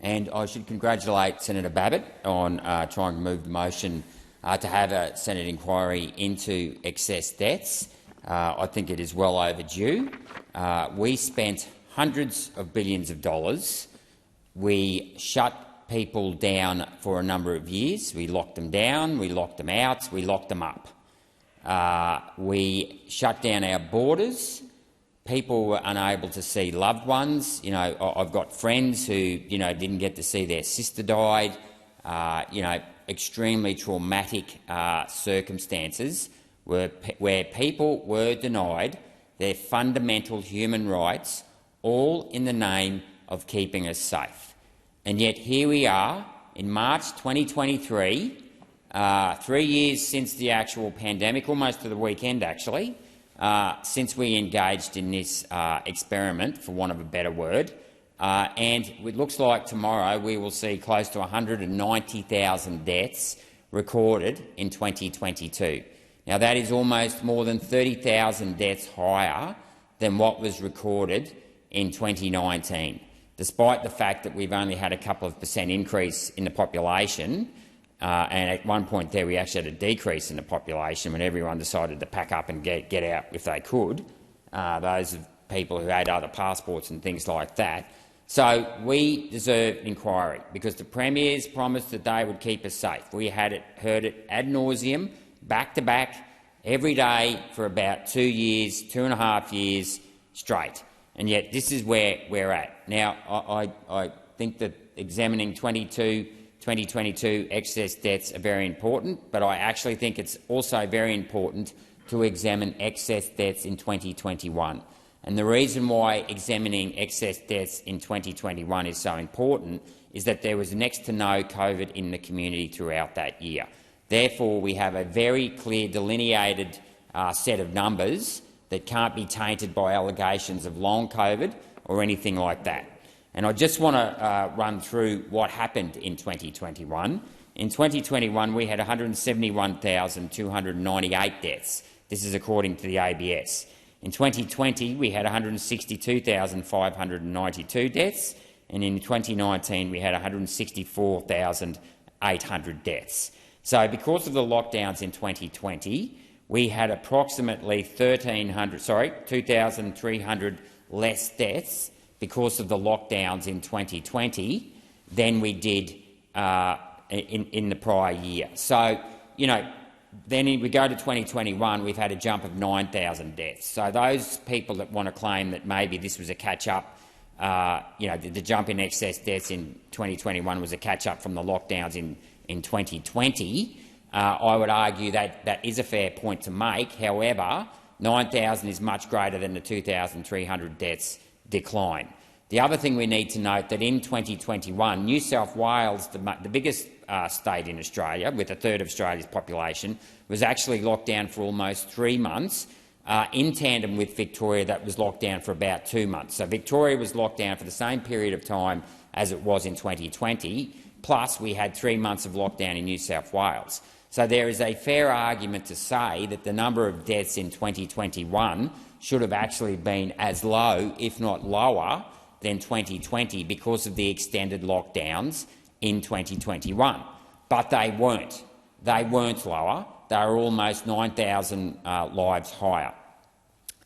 and I should congratulate Senator Babet on trying to move the motion to have a Senate inquiry into excess deaths. I think it is well overdue. We spent hundreds of billions of dollars. We shut people down for a number of years. We locked them down, we locked them out, we locked them up. We shut down our borders. People were unable to see loved ones. I've got friends who didn't get to see their sister died. Extremely traumatic circumstances where people were denied their fundamental human rights, all in the name of keeping us safe. And yet here we are in March 2023, 3 years since the actual pandemic, almost to the weekend actually, since we engaged in this experiment, for want of a better word, and it looks like tomorrow we will see close to 190,000 deaths recorded in 2022. Now, that is almost more than 30,000 deaths higher than what was recorded in 2019, despite the fact that we've only had a couple of % increase in the population. And at one point there we actually had a decrease in the population when everyone decided to pack up and get out if they could, those people who had other passports and things like that. So we deserve an inquiry because the premiers promised that they would keep us safe. We heard it ad nauseum, back to back, every day for about 2 years, 2.5 years straight. And yet this is where we're at. Now, I think that examining 2022 excess deaths are very important, but I actually think it's also very important to examine excess deaths in 2021. And the reason why examining excess deaths in 2021 is so important is that there was next to no COVID in the community throughout that year. Therefore, we have a very clear delineated set of numbers that can't be tainted by allegations of long COVID or anything like that. And I just want to run through what happened in 2021. In 2021, we had 171,298 deaths. This is according to the ABS. In 2020, we had 162,592 deaths, and in 2019, we had 164,800 deaths. So because of the lockdowns in 2020, we had approximately 2,300 less deaths because of the lockdowns in 2020 than we did in the prior year. So, then we go to 2021, we've had a jump of 9,000 deaths. So those people that want to claim that maybe this was a catch-up, the jump in excess deaths in 2021 was a catch-up from the lockdowns in 2020, I would argue that that is a fair point to make. However, 9,000 is much greater than the 2,300 deaths decline. The other thing we need to note that in 2021, New South Wales, the biggest state in Australia, with a third of Australia's population, was actually locked down for almost 3 months, in tandem with Victoria, that was locked down for about 2 months. So Victoria was locked down for the same period of time as it was in 2020, plus we had 3 months of lockdown in New South Wales. So there is a fair argument to say that the number of deaths in 2021 should have actually been as low, if not lower, than 2020 because of the extended lockdowns in 2021. But they weren't. They weren't lower. They were almost 9,000 lives higher.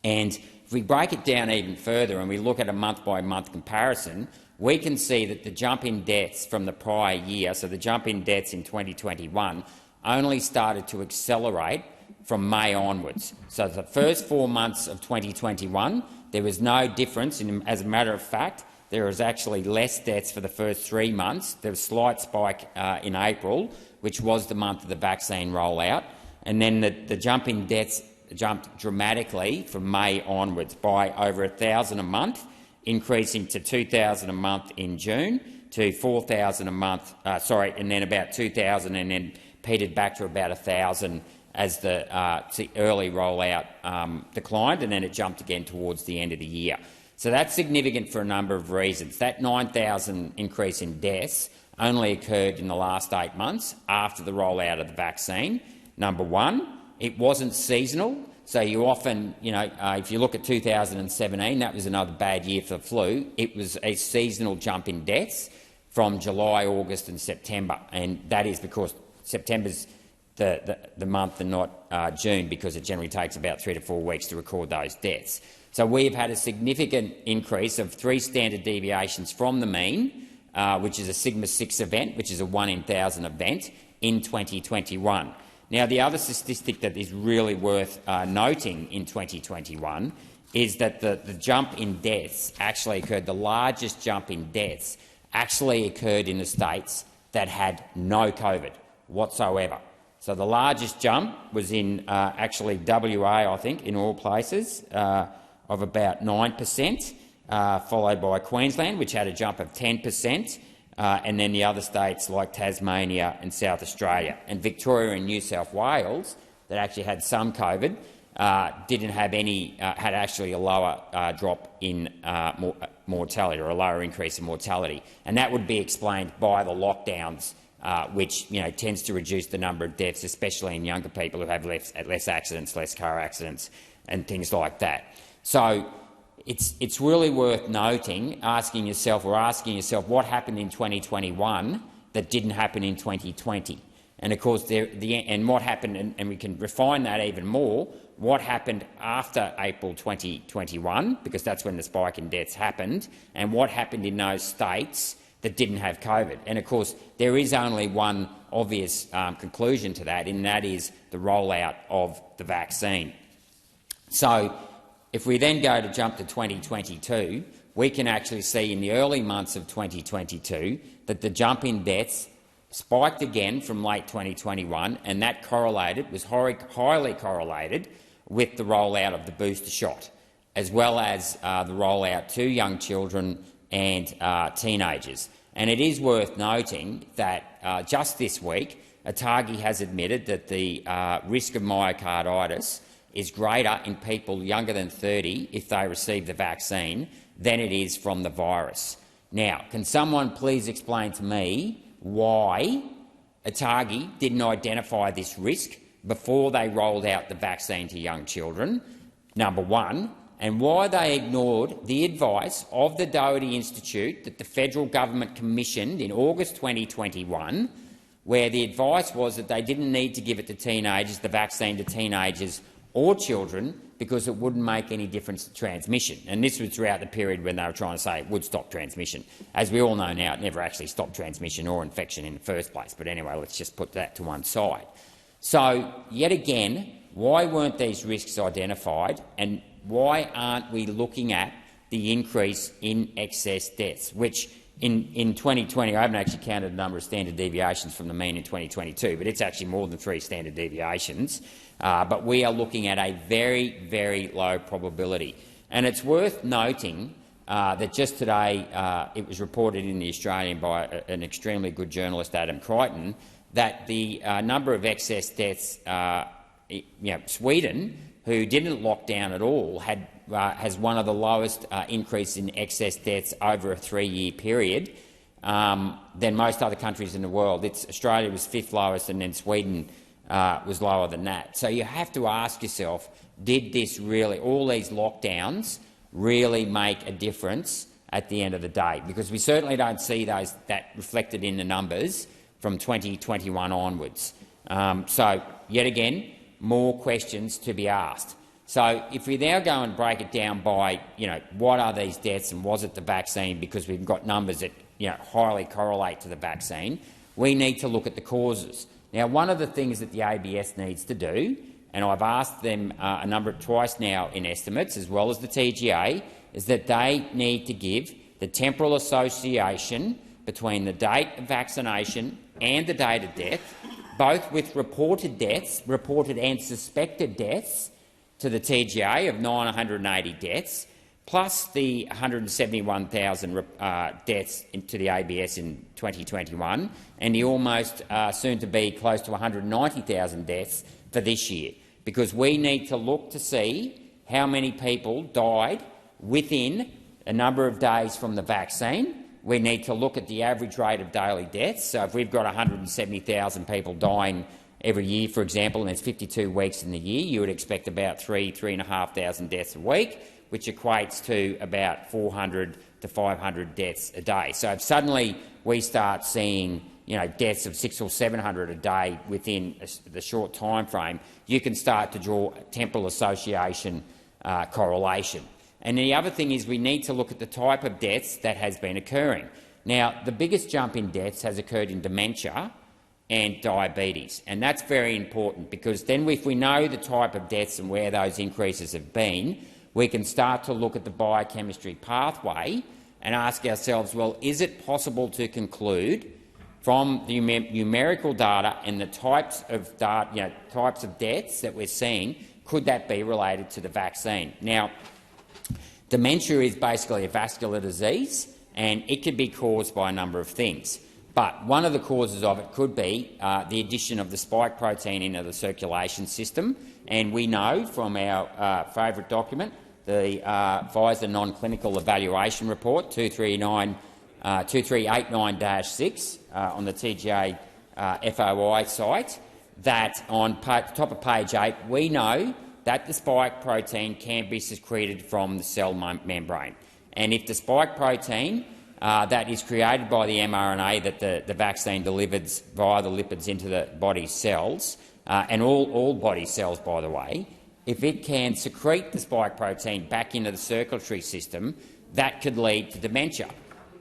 And if we break it down even further and we look at a month-by-month comparison, we can see that the jump in deaths from the prior year, so the jump in deaths in 2021, only started to accelerate from May onwards. So the first 4 months of 2021, there was no difference. As a matter of fact, there was actually less deaths for the first 3 months. There was a slight spike in April, which was the month of the vaccine rollout, and then the jump in deaths jumped dramatically from May onwards by over 1,000 a month, increasing to 2,000 a month in June, to 4,000 a month, and then about 2,000, and then petered back to about 1,000 as the early rollout declined, and then it jumped again towards the end of the year. So that's significant for a number of reasons. That 9,000 increase in deaths only occurred in the last 8 months after the rollout of the vaccine. Number one, it wasn't seasonal. So you often, if you look at 2017, that was another bad year for the flu. It was a seasonal jump in deaths from July, August and September, and that is because September's the month and not June, because it generally takes about 3 to 4 weeks to record those deaths. So we have had a significant increase of 3 standard deviations from the mean, which is a sigma 6 event, which is a 1 in 1,000 event, in 2021. Now, the other statistic that is really worth noting in 2021 is that the jump in deaths actually occurred, the largest jump in deaths actually occurred in the states that had no COVID whatsoever. So the largest jump was in actually WA, I think, in all places, of about 9%, followed by Queensland, which had a jump of 10%, and then the other states like Tasmania and South Australia. And Victoria and New South Wales, that actually had some COVID, didn't have any, had actually a lower drop in mortality, or a lower increase in mortality. And that would be explained by the lockdowns, which tends to reduce the number of deaths, especially in younger people who have less accidents, less car accidents and things like that. So it's really worth noting, asking yourself what happened in 2021 that didn't happen in 2020. And of course, and what happened, and we can refine that even more, what happened after April 2021, because that's when the spike in deaths happened, and what happened in those states that didn't have COVID. And of course, there is only one obvious conclusion to that, and that is the rollout of the vaccine. So if we then go to jump to 2022, we can actually see in the early months of 2022 that the jump in deaths spiked again from late 2021, and that was highly correlated with the rollout of the booster shot, as well as the rollout to young children and teenagers. And it is worth noting that just this week, ATAGI has admitted that the risk of myocarditis is greater in people younger than 30 if they receive the vaccine than it is from the virus. Now, can someone please explain to me why ATAGI didn't identify this risk before they rolled out the vaccine to young children, number one, and why they ignored the advice of the Doherty Institute that the federal government commissioned in August 2021, where the advice was that they didn't need to give it to teenagers, the vaccine to teenagers or children, because it wouldn't make any difference to transmission. And this was throughout the period when they were trying to say it would stop transmission. As we all know now, it never actually stopped transmission or infection in the first place. But anyway, let's just put that to one side. So, yet again, why weren't these risks identified, and why aren't we looking at the increase in excess deaths, which in 2020, I haven't actually counted the number of standard deviations from the mean in 2022, but it's actually more than 3 standard deviations. But we are looking at a very, very low probability. And it's worth noting that just today it was reported in The Australian by an extremely good journalist, Adam Crichton, that the number of excess deaths, Sweden, who didn't lock down at all, has one of the lowest increase in excess deaths over a 3-year period than most other countries in the world. Australia was 5th lowest, and then Sweden was lower than that. So you have to ask yourself, did all these lockdowns really make a difference at the end of the day? Because we certainly don't see that reflected in the numbers from 2021 onwards. So, yet again, more questions to be asked. So if we now go and break it down by, what are these deaths and was it the vaccine, because we've got numbers that, highly correlate to the vaccine, we need to look at the causes. Now, one of the things that the ABS needs to do, and I've asked them twice now in estimates, as well as the TGA, is that they need to give the temporal association between the date of vaccination and the date of death, both with reported and suspected deaths, to the TGA of 980 deaths, plus the 171,000 deaths to the ABS in 2021, and the almost soon-to-be close to 190,000 deaths for this year, because we need to look to see how many people died within a number of days from the vaccine. We need to look at the average rate of daily deaths. So if we've got 170,000 people dying every year, for example, and there's 52 weeks in the year, you would expect about 3,500 deaths a week, which equates to about 400 to 500 deaths a day. So if suddenly we start seeing deaths of 600 or 700 a day within the short time frame, you can start to draw temporal association correlation. And the other thing is we need to look at the type of deaths that has been occurring. Now, the biggest jump in deaths has occurred in dementia and diabetes, and that's very important because then if we know the type of deaths and where those increases have been, we can start to look at the biochemistry pathway and ask ourselves, well, is it possible to conclude from the numerical data and the types of deaths that we're seeing, could that be related to the vaccine? Now, dementia is basically a vascular disease, and it could be caused by a number of things. But one of the causes of it could be the addition of the spike protein into the circulation system. And we know from our favourite document, the Pfizer non-clinical evaluation report 2389-6 on the TGA FOI site, that on top of page 8 we know that the spike protein can be secreted from the cell membrane. And if the spike protein that is created by the mRNA that the vaccine delivers via the lipids into the body's cells, and all body cells, by the way, if it can secrete the spike protein back into the circulatory system, that could lead to dementia.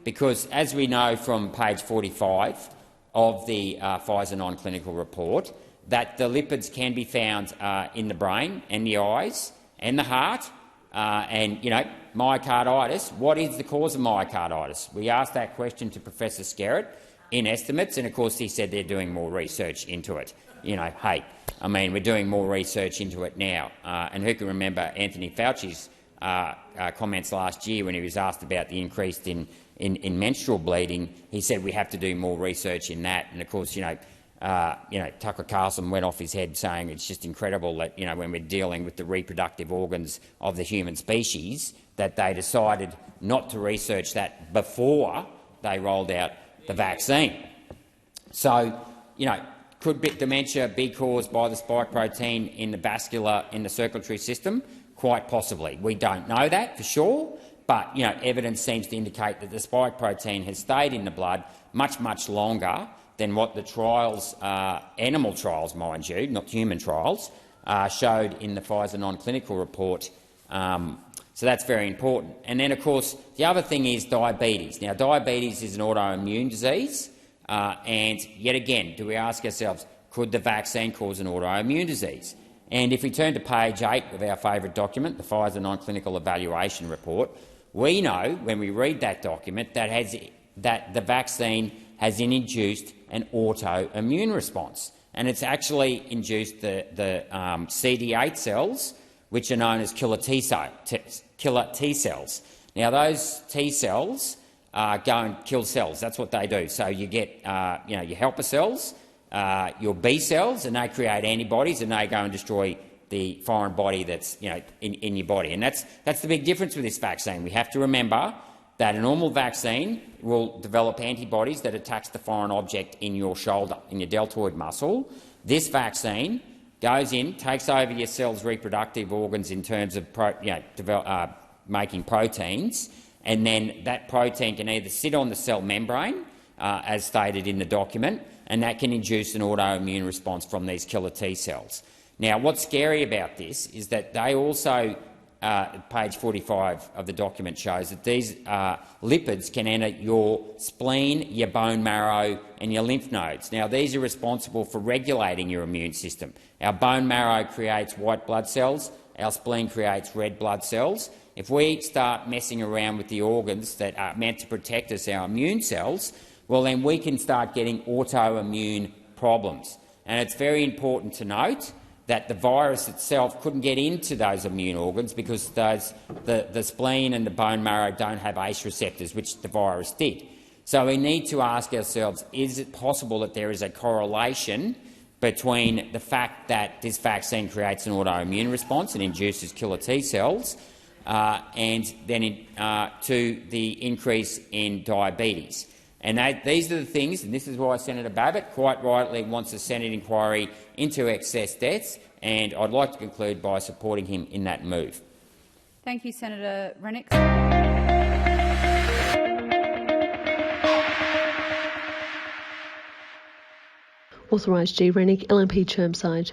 Because, as we know from page 45 of the Pfizer non-clinical report, that the lipids can be found in the brain and the eyes and the heart, and myocarditis. What is the cause of myocarditis? We asked that question to Professor Skerritt in estimates, and of course he said they're doing more research into it. Hey, I mean, we're doing more research into it now. And who can remember Anthony Fauci's comments last year when he was asked about the increase in menstrual bleeding? He said we have to do more research in that. And of course, Tucker Carlson went off his head saying it's just incredible that when we're dealing with the reproductive organs of the human species, that they decided not to research that before they rolled out the vaccine. So, could dementia be caused by the spike protein in the circulatory system? Quite possibly. We don't know that for sure, but evidence seems to indicate that the spike protein has stayed in the blood much, much longer than what the trials, animal trials, mind you, not human trials, showed in the Pfizer non-clinical report. So that's very important. And then, of course, the other thing is diabetes. Now, diabetes is an autoimmune disease, and yet again, do we ask ourselves, could the vaccine cause an autoimmune disease? And if we turn to page 8 of our favourite document, the Pfizer non-clinical evaluation report, we know, when we read that document, that the vaccine has induced an autoimmune response, and it's actually induced the CD8 cells, which are known as killer T cells. Now, those T cells go and kill cells. That's what they do. So you get your helper cells, your B cells, and they create antibodies, and they go and destroy the foreign body that's in your body. And that's the big difference with this vaccine. We have to remember that a normal vaccine will develop antibodies that attacks the foreign object in your shoulder, in your deltoid muscle. This vaccine goes in, takes over your cell's reproductive organs in terms of making proteins, and then that protein can either sit on the cell membrane, as stated in the document, and that can induce an autoimmune response from these killer T cells. Now, what's scary about this is that they also, page 45 of the document shows that these lipids can enter your spleen, your bone marrow and your lymph nodes. Now, these are responsible for regulating your immune system. Our bone marrow creates white blood cells, our spleen creates red blood cells. If we start messing around with the organs that are meant to protect us, our immune cells, well, then we can start getting autoimmune problems. And it's very important to note that the virus itself couldn't get into those immune organs because the spleen and the bone marrow don't have ACE receptors, which the virus did. So we need to ask ourselves, is it possible that there is a correlation between the fact that this vaccine creates an autoimmune response and induces killer T cells and then to the increase in diabetes? And these are the things, and this is why Senator Babet quite rightly wants a Senate inquiry into excess deaths, and I'd like to conclude by supporting him in that move. Thank you, Senator Rennick. Authorised G. Rennick, LNP Chermside.